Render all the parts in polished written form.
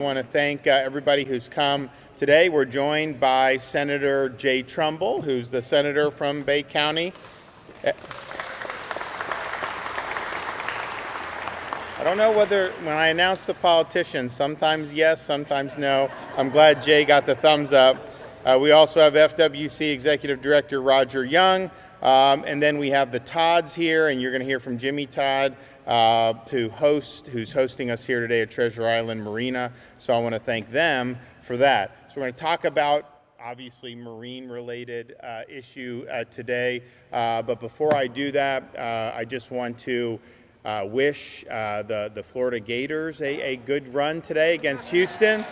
I want to thank everybody who's come today. We're joined by Senator Trumbull, who's the senator from Bay County. I don't know whether, when I announce the politicians, sometimes yes, sometimes no. I'm glad Jay got the thumbs up. We also have FWC Executive Director Roger Young, and then we have the Todds here, and you're going to hear from Jimmy Todd, who's hosting us here today at Treasure Island Marina. So I want to thank them for that. So we're going to talk about, obviously, marine-related issue today. But before I do that, I just want to wish the Florida Gators a good run today against Houston.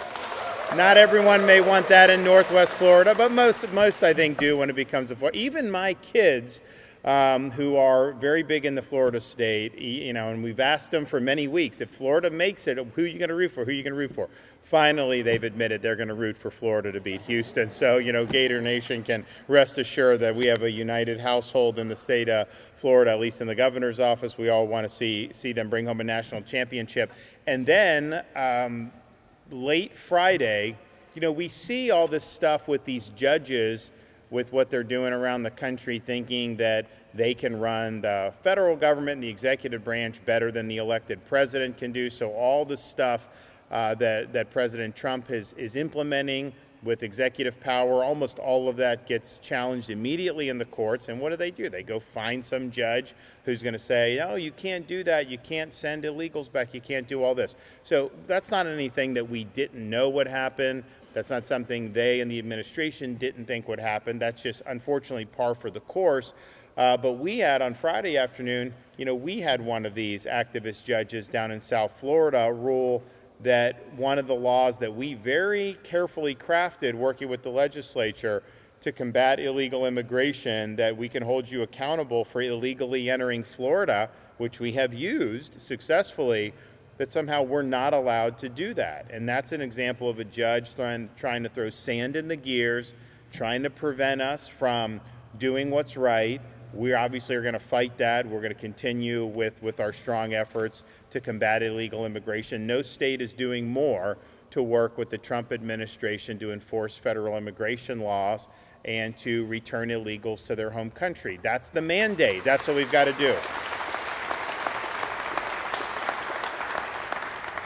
Not everyone may want that in Northwest Florida, but most I think do when it becomes a Florida. Even my kids, who are very big in the Florida state, and we've asked them for many weeks, if Florida makes it, who are you going to root for? Who are you going to root for? Finally, they've admitted they're going to root for Florida to beat Houston. So, Gator Nation can rest assured that we have a united household in the state of Florida, at least in the governor's office. We all want to see them bring home a national championship. And then late Friday, we see all this stuff with these judges, with what they're doing around the country, thinking that they can run the federal government and the executive branch better than the elected president can do. So all the stuff that President Trump is implementing with executive power, almost all of that gets challenged immediately in the courts. And what do? They go find some judge who's going to say, no, you can't do that. You can't send illegals back. You can't do all this. So that's not anything that we didn't know would happen. That's not something they and the administration didn't think would happen. That's just, unfortunately, par for the course. But we had, on Friday afternoon, we had one of these activist judges down in South Florida rule that one of the laws that we very carefully crafted working with the legislature to combat illegal immigration, that we can hold you accountable for illegally entering Florida, which we have used successfully, that somehow we're not allowed to do that. And that's an example of a judge trying to throw sand in the gears, trying to prevent us from doing what's right. We obviously are going to fight that. We're going to continue with our strong efforts to combat illegal immigration. No state is doing more to work with the Trump administration to enforce federal immigration laws and to return illegals to their home country. That's the mandate. That's what we've got to do.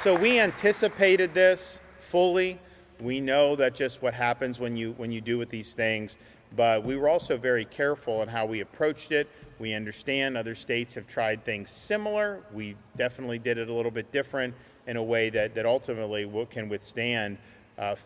So we anticipated this fully. We know that just what happens when you do with these things. But we were also very careful in how we approached it. We understand other states have tried things similar. We definitely did it a little bit different in a way that ultimately can withstand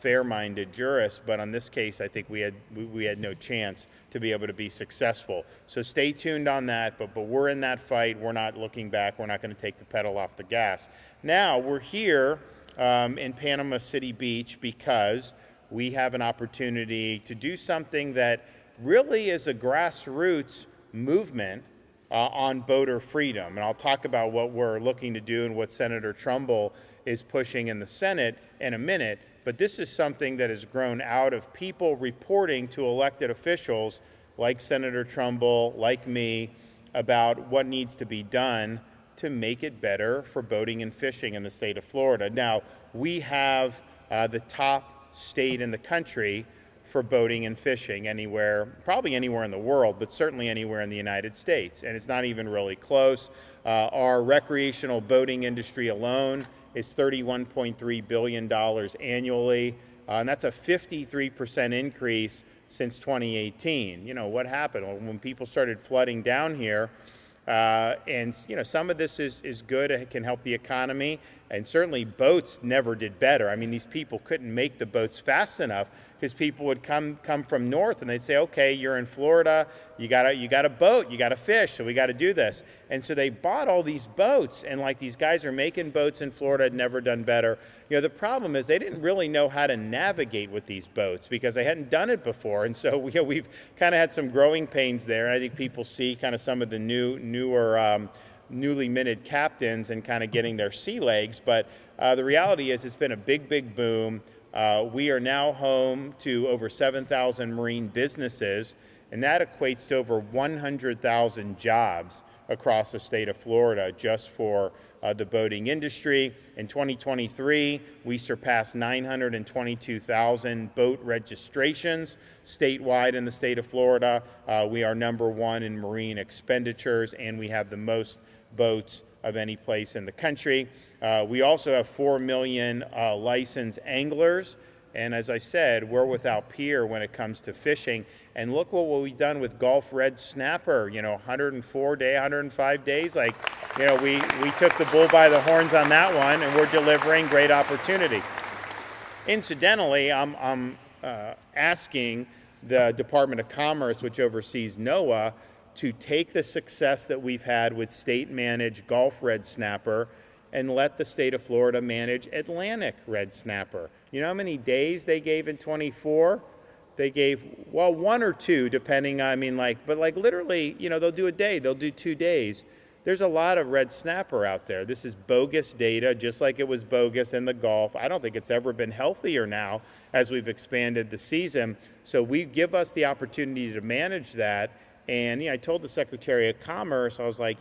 fair-minded jurists. But on this case, I think we had no chance to be able to be successful. So stay tuned on that. But we're in that fight. We're not looking back. We're not going to take the pedal off the gas. Now we're here in Panama City Beach because we have an opportunity to do something that really is a grassroots movement on boater freedom. And I'll talk about what we're looking to do and what Senator Trumbull is pushing in the Senate in a minute. But this is something that has grown out of people reporting to elected officials like Senator Trumbull, like me, about what needs to be done to make it better for boating and fishing in the state of Florida. Now, we have the top state in the country for boating and fishing probably anywhere in the world, but certainly anywhere in the United States. And it's not even really close. Our recreational boating industry alone is $31.3 billion annually. And that's a 53% increase since 2018. What happened? Well, when people started flooding down here, and some of this is good. It can help the economy, and certainly boats never did better. I mean, these people couldn't make the boats fast enough because people would come from north and they'd say, okay, you're in Florida, you got a boat, you got to fish, so we got to do this. And so they bought all these boats, and like these guys are making boats in Florida, had never done better. The problem is they didn't really know how to navigate with these boats because they hadn't done it before. And so we've kind of had some growing pains there. And I think people see kind of some of the newer newly minted captains and kind of getting their sea legs. But the reality is it's been a big boom. We are now home to over 7,000 marine businesses, and that equates to over 100,000 jobs across the state of Florida just for the boating industry. In 2023, we surpassed 922,000 boat registrations statewide in the state of Florida. We are #1 in marine expenditures, and we have the most boats of any place in the country. We also have 4 million licensed anglers. And as I said, we're without peer when it comes to fishing. And look what we've done with Gulf red snapper, 104 day, 105 days. Like, we took the bull by the horns on that one, and we're delivering great opportunity. Incidentally, I'm asking the Department of Commerce, which oversees NOAA, to take the success that we've had with state-managed Gulf red snapper and let the state of Florida manage Atlantic red snapper. You know how many days they gave in 24? They gave, well, 1 or 2, depending, but literally, they'll do a day, they'll do 2 days. There's a lot of red snapper out there. This is bogus data, just like it was bogus in the Gulf. I don't think it's ever been healthier now as we've expanded the season. So we give us the opportunity to manage that. And I told the Secretary of Commerce, I was like,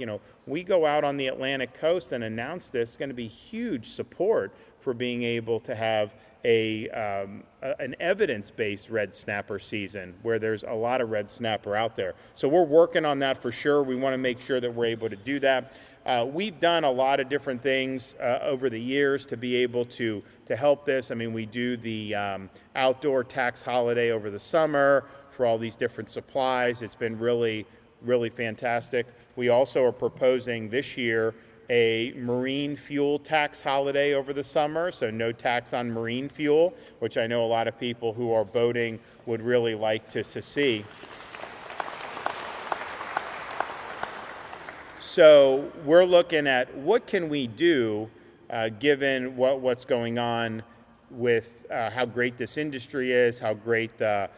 we go out on the Atlantic coast and announce this, it's going to be huge support for being able to have an evidence-based red snapper season where there's a lot of red snapper out there. So we're working on that for sure. We want to make sure that we're able to do that. We've done a lot of different things over the years to be able to help this. We do the outdoor tax holiday over the summer for all these different supplies. It's been really, really fantastic. We also are proposing this year a marine fuel tax holiday over the summer, so no tax on marine fuel, which I know a lot of people who are boating would really like to see. So we're looking at what can we do given what's going on with how great this industry is, how great the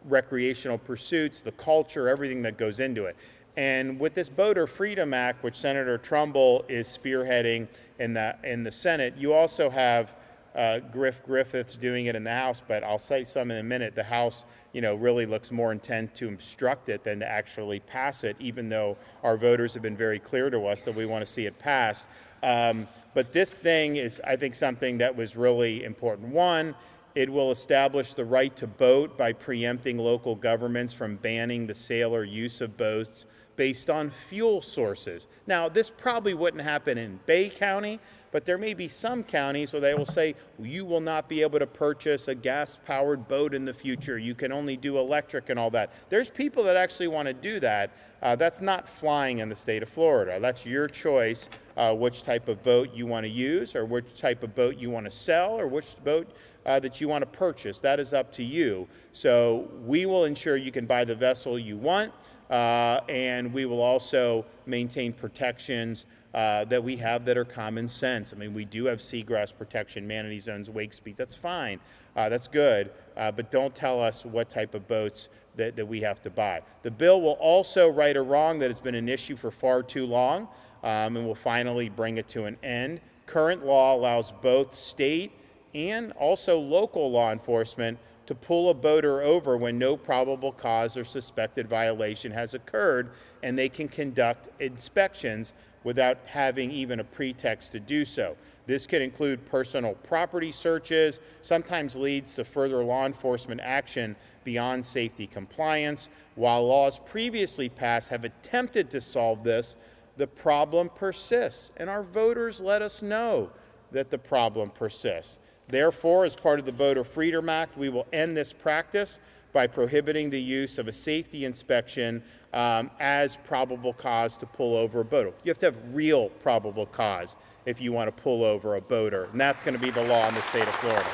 recreational pursuits, the culture, everything that goes into it. And with this Boater Freedom Act, which Senator Trumbull is spearheading in the Senate, you also have Griffiths doing it in the House, but I'll say some in a minute. The House, really looks more intent to obstruct it than to actually pass it, even though our voters have been very clear to us that we want to see it passed. But this thing is, I think, something that was really important. One, it will establish the right to boat by preempting local governments from banning the sale or use of boats based on fuel sources. Now, this probably wouldn't happen in Bay County, but there may be some counties where they will say, you will not be able to purchase a gas-powered boat in the future. You can only do electric and all that. There's people that actually want to do that. That's not flying in the state of Florida. That's your choice, which type of boat you want to use, or which type of boat you want to sell, or which boat that you want to purchase. That is up to you. So we will ensure you can buy the vessel you want, and we will also maintain protections that we have that are common sense. We do have seagrass protection, manatee zones, wake speeds. That's fine. That's good. But don't tell us what type of boats that we have to buy. The bill will also right a wrong that has been an issue for far too long, and will finally bring it to an end. Current law allows both state and also local law enforcement to pull a boater over when no probable cause or suspected violation has occurred, and they can conduct inspections without having even a pretext to do so. This could include personal property searches, sometimes leads to further law enforcement action beyond safety compliance. While laws previously passed have attempted to solve this, the problem persists, and our voters let us know that the problem persists. Therefore, as part of the Boater Freedom Act, we will end this practice by prohibiting the use of a safety inspection as probable cause to pull over a boater. You have to have real probable cause if you want to pull over a boater, and that's going to be the law in the state of Florida.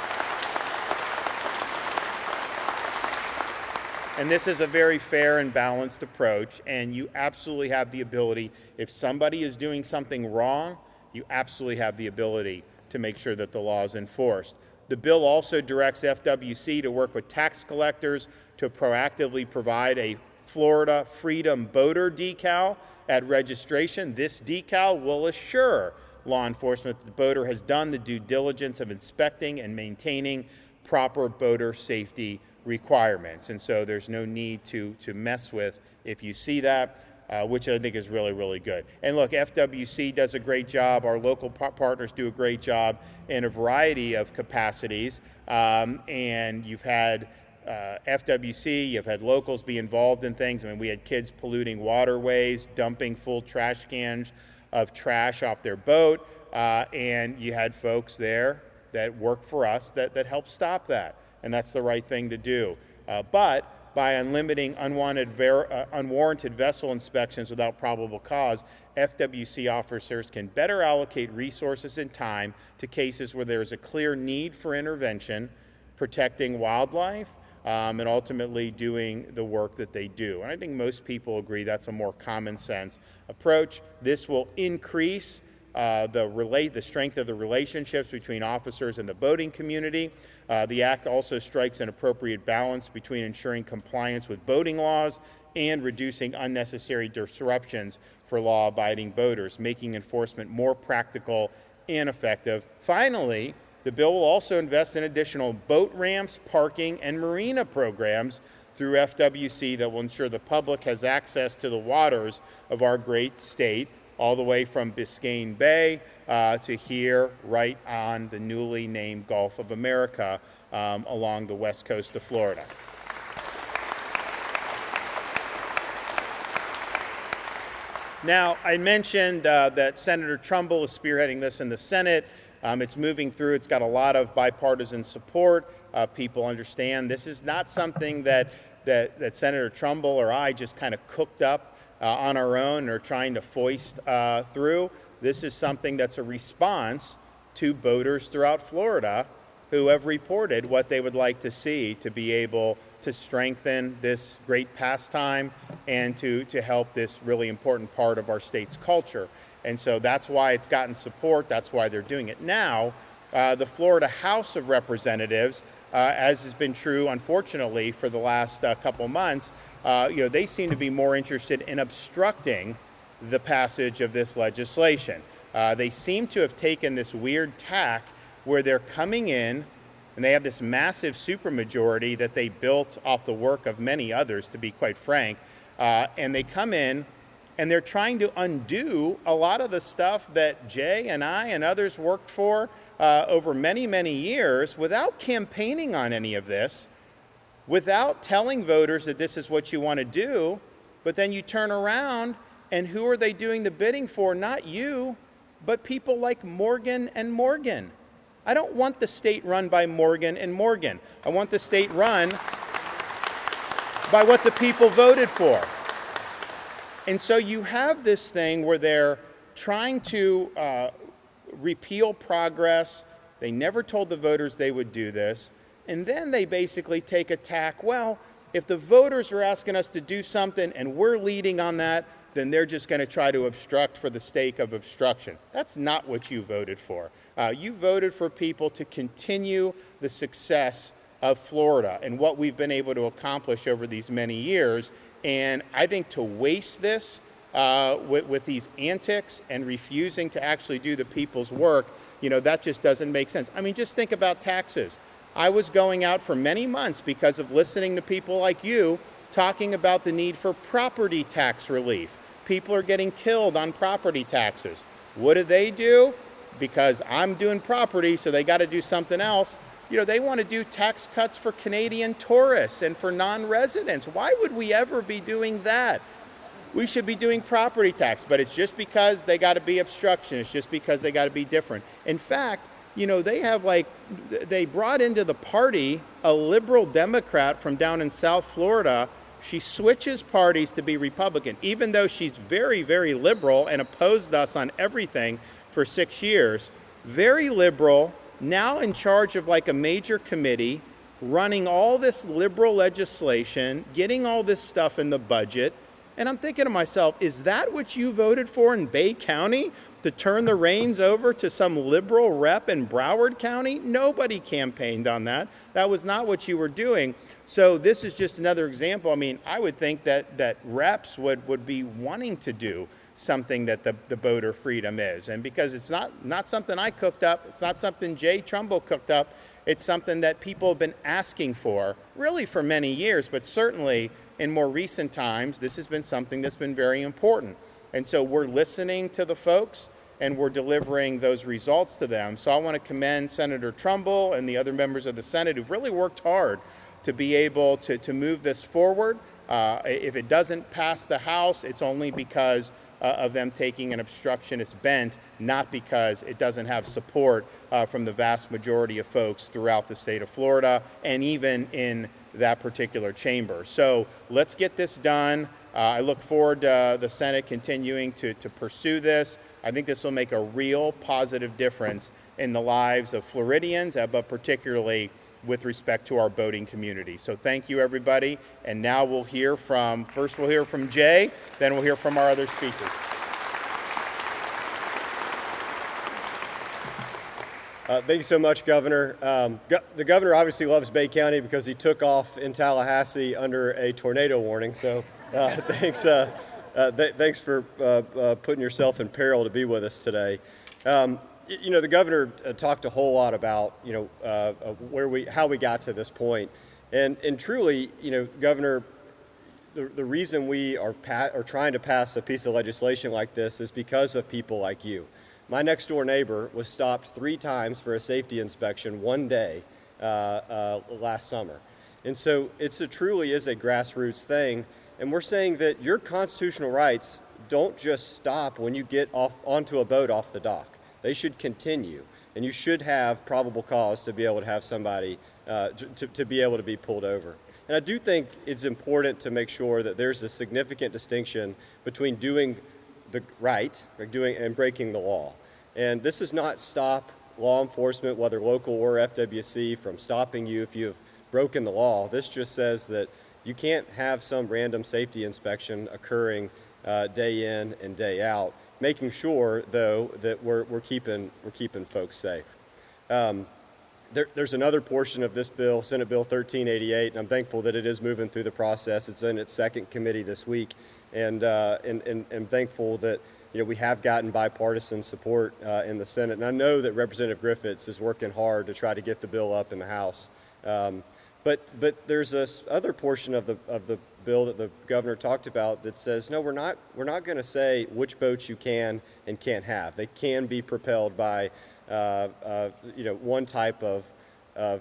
And this is a very fair and balanced approach, and you absolutely have the ability, if somebody is doing something wrong, you absolutely have the ability to make sure that the law is enforced. The bill also directs FWC to work with tax collectors to proactively provide a Florida Freedom Boater decal at registration. This decal will assure law enforcement that the boater has done the due diligence of inspecting and maintaining proper boater safety requirements. And so there's no need to mess with if you see that. which I think is really, really good. And look, FWC does a great job. Our local partners do a great job in a variety of capacities. And you've had FWC, you've had locals be involved in things. I mean, we had kids polluting waterways, dumping full trash cans of trash off their boat. And you had folks there that work for us that help stop that. And that's the right thing to do. But by unlimiting unwarranted vessel inspections without probable cause, FWC officers can better allocate resources and time to cases where there is a clear need for intervention, protecting wildlife, and ultimately doing the work that they do. And I think most people agree that's a more common sense approach. This will increase the strength of the relationships between officers and the boating community. The Act also strikes an appropriate balance between ensuring compliance with boating laws and reducing unnecessary disruptions for law-abiding boaters, making enforcement more practical and effective. Finally, the bill will also invest in additional boat ramps, parking, and marina programs through FWC that will ensure the public has access to the waters of our great state, all the way from Biscayne Bay to here, right on the newly named Gulf of America along the west coast of Florida. Now, I mentioned that Senator Trumbull is spearheading this in the Senate. It's moving through. It's got a lot of bipartisan support. People understand this is not something that Senator Trumbull or I just kind of cooked up on our own or trying to foist through. This is something that's a response to boaters throughout Florida who have reported what they would like to see to be able to strengthen this great pastime and to help this really important part of our state's culture. And so that's why it's gotten support. That's why they're doing it. Now, the Florida House of Representatives, as has been true, unfortunately, for the last couple months, they seem to be more interested in obstructing the passage of this legislation. They seem to have taken this weird tack where they're coming in and they have this massive supermajority that they built off the work of many others, to be quite frank, and they come in and they're trying to undo a lot of the stuff that Jay and I and others worked for over many, many years without campaigning on any of this, without telling voters that this is what you want to do. But then you turn around and who are they doing the bidding for? Not you, but people like Morgan and Morgan. I don't want the state run by Morgan and Morgan. I want the state run by what the people voted for. And so you have this thing where they're trying to repeal progress. They never told the voters they would do this. And then they basically take a tack. Well, if the voters are asking us to do something and we're leading on that, then they're just going to try to obstruct for the sake of obstruction. That's not what you voted for. You voted for people to continue the success of Florida and what we've been able to accomplish over these many years. And I think to waste this with these antics and refusing to actually do the people's work, that just doesn't make sense. I mean, just think about taxes. I was going out for many months because of listening to people like you talking about the need for property tax relief. People are getting killed on property taxes. What do? Because I'm doing property, so they got to do something else. They want to do tax cuts for Canadian tourists and for non-residents. Why would we ever be doing that? We should be doing property tax, but it's just because they got to be obstruction. It's just because they got to be different. In fact, they brought into the party a liberal Democrat from down in South Florida. She switches parties to be Republican, even though she's very, very liberal and opposed us on everything for 6 years. Very liberal, now in charge of like a major committee, running all this liberal legislation, getting all this stuff in the budget. And I'm thinking to myself, is that what you voted for in Bay County? To turn the reins over to some liberal rep in Broward County? Nobody campaigned on that. That was not what you were doing. So this is just another example. I mean, I would think that reps would be wanting to do something that the voter freedom is. And because it's not something I cooked up, it's not something Jay Trumbull cooked up, It's something that people have been asking for, really for many years, but certainly in more recent times, this has been something that's been very important. And so we're listening to the folks and we're delivering those results to them. So I want to commend Senator Trumbull and the other members of the Senate who've really worked hard to be able to move this forward. If it doesn't pass the House, it's only because of them taking an obstructionist bent, not because it doesn't have support from the vast majority of folks throughout the state of Florida and even in that particular chamber. So let's get this done. I look forward to the Senate continuing to pursue this. I think this will make a real positive difference in the lives of Floridians, but particularly with respect to our boating community. So thank you, everybody. And now we'll hear from, first we'll hear from Jay, then we'll hear from our other speakers. Thank you so much, Governor. The governor obviously loves Bay County because he took off in Tallahassee under a tornado warning. So thanks for putting yourself in peril to be with us today. You know, the governor talked a whole lot about, you know, how we got to this point. And truly, you know, Governor, the reason we are trying to pass a piece of legislation like this is because of people like you. My next door neighbor was stopped 3 times for a safety inspection one day last summer. And so it truly is a grassroots thing. And we're saying that your constitutional rights don't just stop when you get onto a boat off the dock. They should continue. And you should have probable cause to be able to have somebody, to be able to be pulled over. And I do think it's important to make sure that there's a significant distinction between doing the right, and breaking the law. And this does not stop law enforcement, whether local or FWC, from stopping you if you've broken the law. This just says that you can't have some random safety inspection occurring day in and day out, making sure, though, that we're keeping folks safe. There's another portion of this bill, Senate Bill 1388, and I'm thankful that it is moving through the process. It's in its second committee this week. And thankful that, you know, we have gotten bipartisan support in the Senate. And I know that Representative Griffiths is working hard to try to get the bill up in the House. But there's this other portion of the bill that the governor talked about that says, no, we're not going to say which boats you can and can't have. They can be propelled by you know, one type of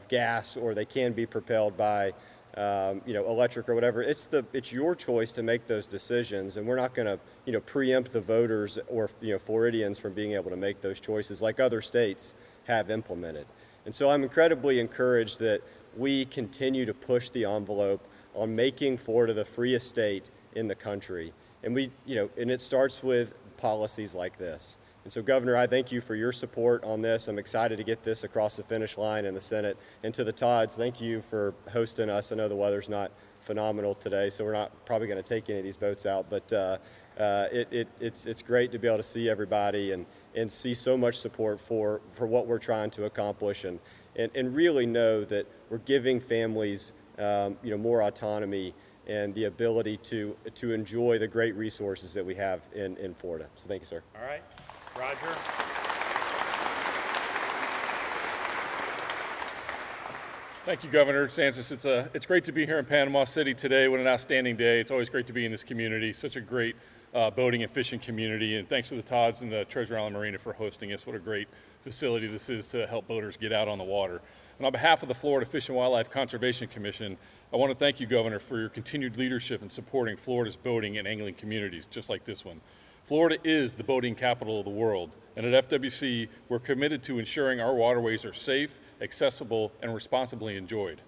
gas, or they can be propelled by you know, electric or whatever. It's your choice to make those decisions, and we're not going to, you know, preempt the voters or, you know, Floridians from being able to make those choices like other states have implemented. And so I'm incredibly encouraged that we continue to push the envelope on making Florida the freest state in the country. And and it starts with policies like this. And so, Governor, I thank you for your support on this. I'm excited to get this across the finish line in the Senate. And to the Todds, thank you for hosting us. I know the weather's not phenomenal today, so we're not probably going to take any of these boats out. But it's great to be able to see everybody and see so much support for what we're trying to accomplish, and really know that we're giving families you know, more autonomy and the ability to enjoy the great resources that we have in Florida. So thank you, sir. All right. Roger. Thank you, Governor DeSantis. It's great to be here in Panama City today. What an outstanding day. It's always great to be in this community. Such a great boating and fishing community. And thanks to the Todds and the Treasure Island Marina for hosting us. What a great facility this is to help boaters get out on the water. And on behalf of the Florida Fish and Wildlife Conservation Commission, I want to thank you, Governor, for your continued leadership in supporting Florida's boating and angling communities, just like this one. Florida is the boating capital of the world, and at FWC, we're committed to ensuring our waterways are safe, accessible, and responsibly enjoyed.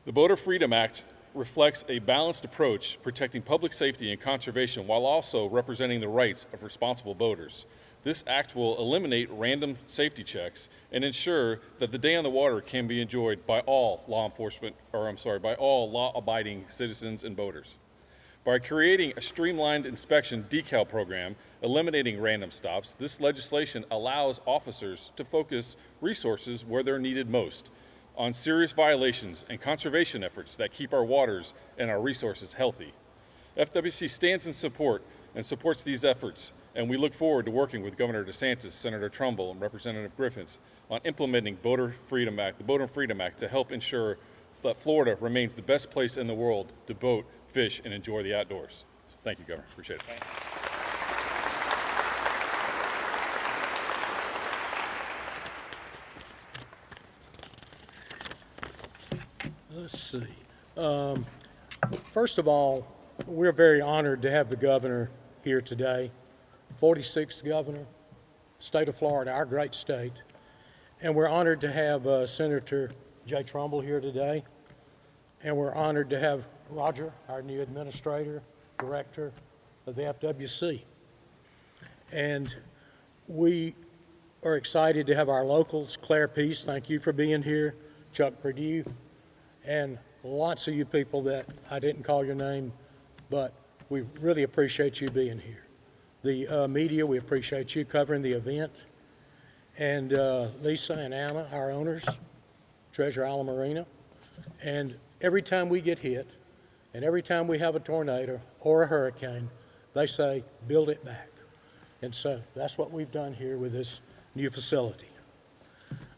The Boater Freedom Act reflects a balanced approach protecting public safety and conservation while also representing the rights of responsible boaters. This act will eliminate random safety checks and ensure that the day on the water can be enjoyed by all by all law-abiding citizens and boaters. By creating a streamlined inspection decal program, eliminating random stops, this legislation allows officers to focus resources where they're needed most, on serious violations and conservation efforts that keep our waters and our resources healthy. FWC stands in support and supports these efforts And we look forward to working with Governor DeSantis, Senator Trumbull, and Representative Griffiths on implementing the Boater Freedom Act to help ensure that Florida remains the best place in the world to boat, fish, and enjoy the outdoors. So thank you, Governor. Appreciate it. Let's see. First of all, we're very honored to have the governor here today, 46th governor, state of Florida, our great state. And we're honored to have Senator Jay Trumbull here today. And we're honored to have Roger, our new administrator, director of the FWC. And we are excited to have our locals, Claire Peace, thank you for being here, Chuck Perdue, and lots of you people that I didn't call your name, but we really appreciate you being here. The media, we appreciate you covering the event. And Lisa and Anna, our owners, Treasure Island Marina. And every time we get hit, and every time we have a tornado or a hurricane, they say, build it back. And so that's what we've done here with this new facility.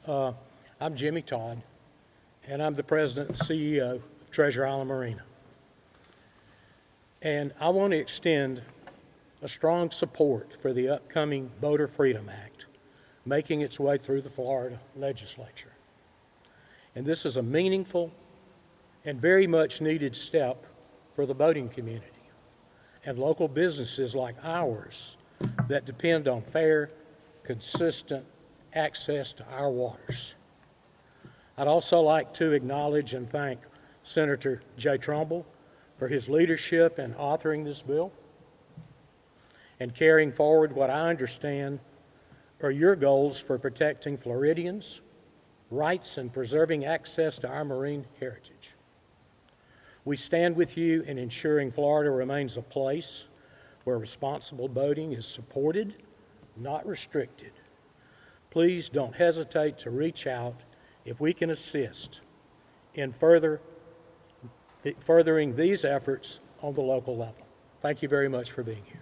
I'm Jimmy Todd, and I'm the president and CEO of Treasure Island Marina. And I want to extend a strong support for the upcoming Boater Freedom Act, making its way through the Florida legislature. And this is a meaningful and very much needed step for the boating community and local businesses like ours that depend on fair, consistent access to our waters. I'd also like to acknowledge and thank Senator Jay Trumbull for his leadership in authoring this bill and carrying forward what I understand are your goals for protecting Floridians' rights and preserving access to our marine heritage. We stand with you in ensuring Florida remains a place where responsible boating is supported, not restricted. Please don't hesitate to reach out if we can assist in furthering these efforts on the local level. Thank you very much for being here.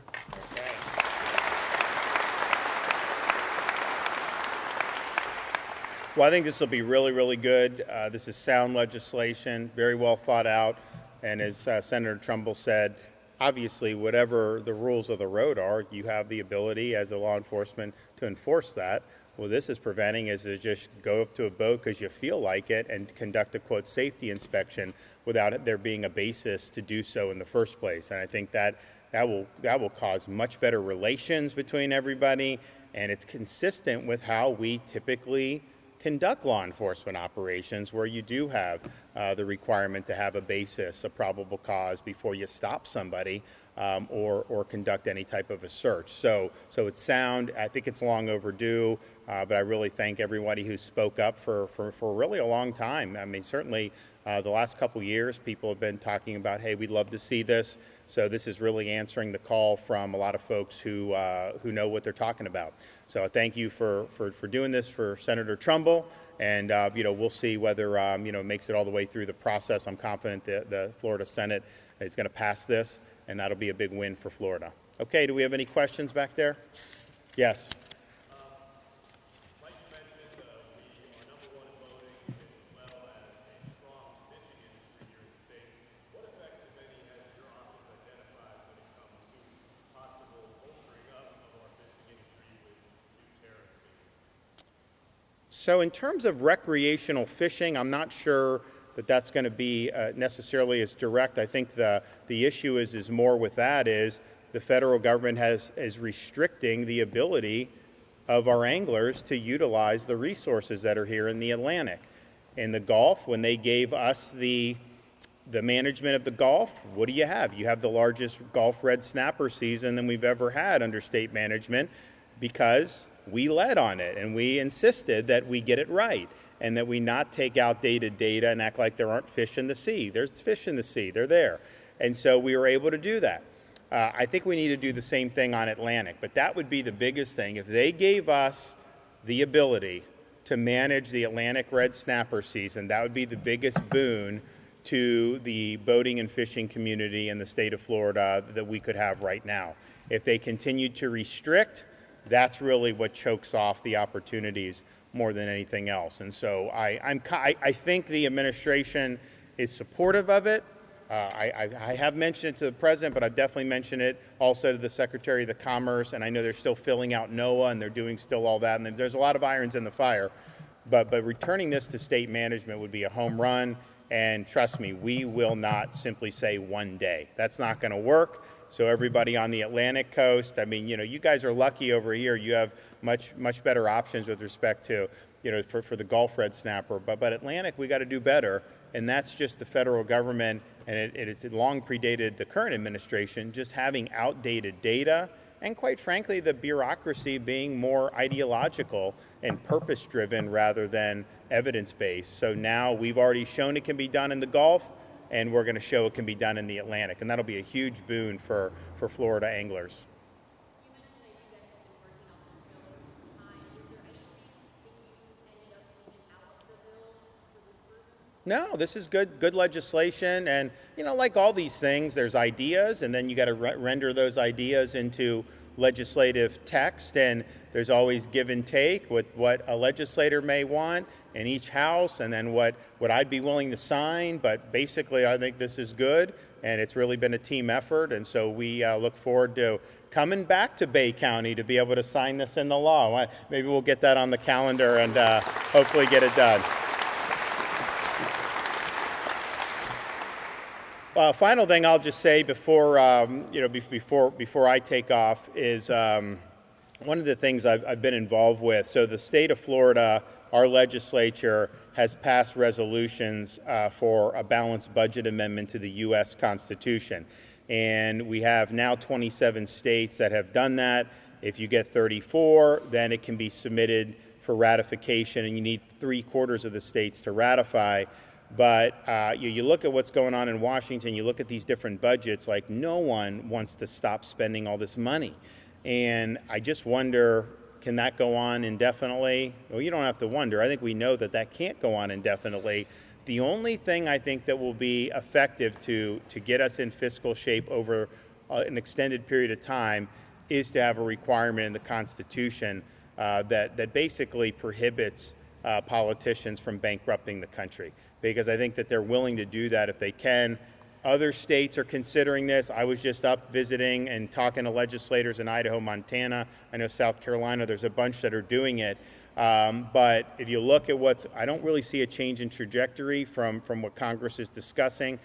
Well, I think this will be really, really good. This is sound legislation, very well thought out. And as Senator Trumbull said, obviously, whatever the rules of the road are, you have the ability as a law enforcement to enforce that. What this is preventing is to just go up to a boat because you feel like it and conduct a, quote, safety inspection without there being a basis to do so in the first place. And I think that will cause much better relations between everybody, and it's consistent with how we typically conduct law enforcement operations, where you do have the requirement to have a basis, a probable cause, before you stop somebody or conduct any type of a search. So it's sound. I think it's long overdue, but I really thank everybody who spoke up for really a long time. I mean, certainly the last couple years, people have been talking about, hey, we'd love to see this. So this is really answering the call from a lot of folks who know what they're talking about. So thank you for doing this for Senator Trumbull, and we'll see whether it makes it all the way through the process. I'm confident that the Florida Senate is going to pass this, and that'll be a big win for Florida. Okay, do we have any questions back there? Yes. So in terms of recreational fishing, I'm not sure that that's going to be necessarily as direct. I think the issue is more with that is the federal government is restricting the ability of our anglers to utilize the resources that are here in the Atlantic. In the Gulf, when they gave us the management of the Gulf, what do you have? You have the largest Gulf red snapper season than we've ever had under state management, because we led on it and we insisted that we get it right and that we not take outdated data and act like there aren't fish in the sea. There's fish in the sea, they're there. And so we were able to do that. I think we need to do the same thing on Atlantic, but that would be the biggest thing. If they gave us the ability to manage the Atlantic red snapper season, that would be the biggest boon to the boating and fishing community in the state of Florida that we could have right now. If they continue to restrict, that's really what chokes off the opportunities more than anything else. And so I think the administration is supportive of it. I have mentioned it to the president, but I've definitely mentioned it also to the Secretary of the Commerce, and I know they're still filling out NOAA, and they're doing still all that, and there's a lot of irons in the fire. But returning this to state management would be a home run, and trust me, we will not simply say one day. That's not going to work. So everybody on the Atlantic coast, I mean, you guys are lucky over here. You have much better options with respect to, for the Gulf red snapper. But Atlantic, we got to do better. And that's just the federal government, and it has long predated the current administration, just having outdated data, and quite frankly, the bureaucracy being more ideological and purpose-driven rather than evidence-based. So now we've already shown it can be done in the Gulf, and we're going to show it can be done in the Atlantic, and that'll be a huge boon for Florida anglers. No, this is good legislation, and like all these things, there's ideas, and then you got to render those ideas into legislative text, and there's always give and take with what a legislator may want in each house, and then what I'd be willing to sign. But basically, I think this is good, and it's really been a team effort, and so we look forward to coming back to Bay County to be able to sign this in the law. Maybe we'll get that on the calendar and hopefully get it done. Final thing I'll just say before I take off is one of the things I've been involved with. So the state of Florida, our legislature has passed resolutions for a balanced budget amendment to the U.S. Constitution, and we have now 27 states that have done that. If you get 34, then it can be submitted for ratification, and you need 3/4 of the states to ratify. But you look at what's going on in Washington, you look at these different budgets, like no one wants to stop spending all this money. And I just wonder, can that go on indefinitely? Well, you don't have to wonder. I think we know that that can't go on indefinitely. The only thing I think that will be effective to get us in fiscal shape over an extended period of time is to have a requirement in the Constitution that basically prohibits politicians from bankrupting the country, because I think that they're willing to do that if they can. Other states are considering this. I was just up visiting and talking to legislators in Idaho, Montana. I know South Carolina, there's a bunch that are doing it. But if you look at I don't really see a change in trajectory from what Congress is discussing.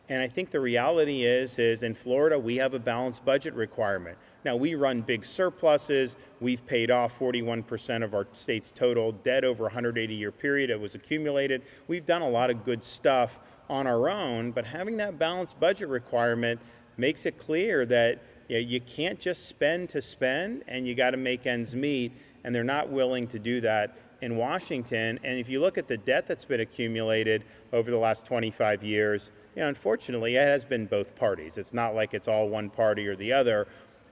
And I think the reality is in Florida, we have a balanced budget requirement. Now, we run big surpluses. We've paid off 41% of our state's total debt over a 180-year period. It was accumulated. We've done a lot of good stuff on our own, but having that balanced budget requirement makes it clear that you can't just spend to spend, and you got to make ends meet, and they're not willing to do that in Washington. And if you look at the debt that's been accumulated over the last 25 years, unfortunately, it has been both parties. It's not like it's all one party or the other.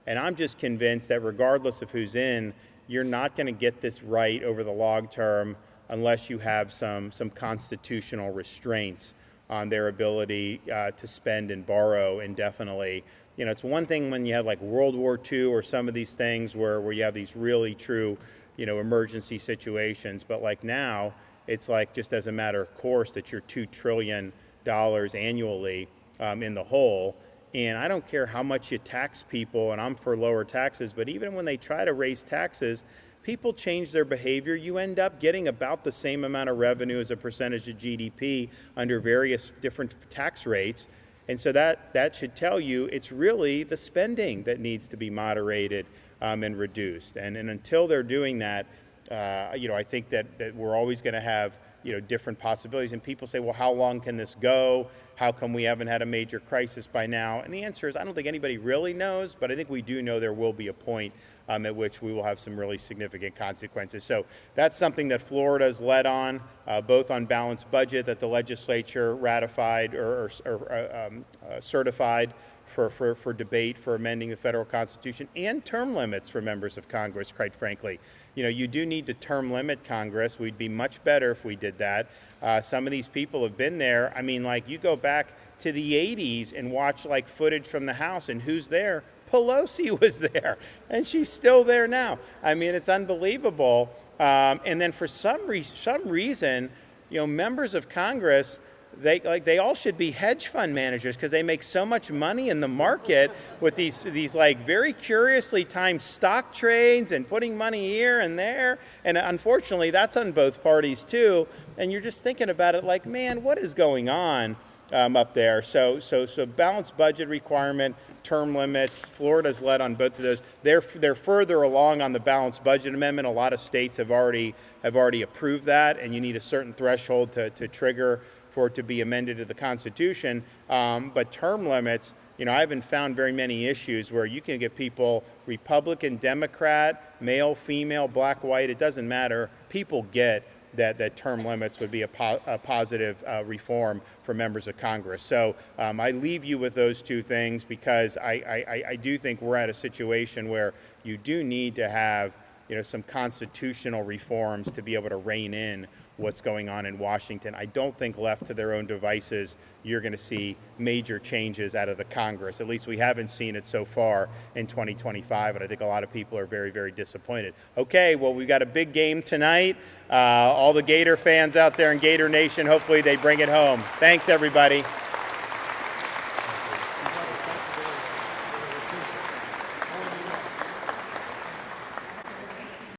And I'm just convinced that regardless of who's in, you're not going to get this right over the long term unless you have some constitutional restraints on their ability to spend and borrow indefinitely. It's one thing when you have like World War II or some of these things where you have these really true, emergency situations. But like now, it's like just as a matter of course that you're $2 trillion annually in the hole. And I don't care how much you tax people, and I'm for lower taxes, but even when they try to raise taxes, people change their behavior. You end up getting about the same amount of revenue as a percentage of GDP under various different tax rates. And so that should tell you it's really the spending that needs to be moderated and reduced. And until they're doing that, I think that we're always going to have different possibilities. And people say, well, how long can this go? How come we haven't had a major crisis by now? And the answer is, I don't think anybody really knows, but I think we do know there will be a point at which we will have some really significant consequences. So that's something that Florida's led on, both on balanced budget that the legislature ratified or certified for debate for amending the federal Constitution, and term limits for members of Congress, quite frankly. You do need to term limit Congress. We'd be much better if we did that. Some of these people have been there. I mean, like, you go back to the 80s and watch like footage from the House, and who's there? Pelosi was there, and she's still there now. I mean, it's unbelievable. And then for some reason, members of Congress, they all should be hedge fund managers because they make so much money in the market with these like very curiously timed stock trades and putting money here and there. And unfortunately, that's on both parties too. And you're just thinking about it like, man, what is going on up there? So balanced budget requirement, term limits. Florida's led on both of those. They're further along on the balanced budget amendment. A lot of states have already approved that, and you need a certain threshold to trigger for it to be amended to the Constitution. But term limits, I haven't found very many issues where you can get people, Republican, Democrat, male, female, black, white, it doesn't matter. People get that term limits would be a positive reform for members of Congress. So I leave you with those two things because I do think we're at a situation where you do need to have some constitutional reforms to be able to rein in what's going on in Washington. I don't think left to their own devices, you're going to see major changes out of the Congress. At least we haven't seen it so far in 2025, and I think a lot of people are very, very disappointed. Okay, well, we've got a big game tonight. All the Gator fans out there in Gator Nation, hopefully they bring it home. Thanks, everybody.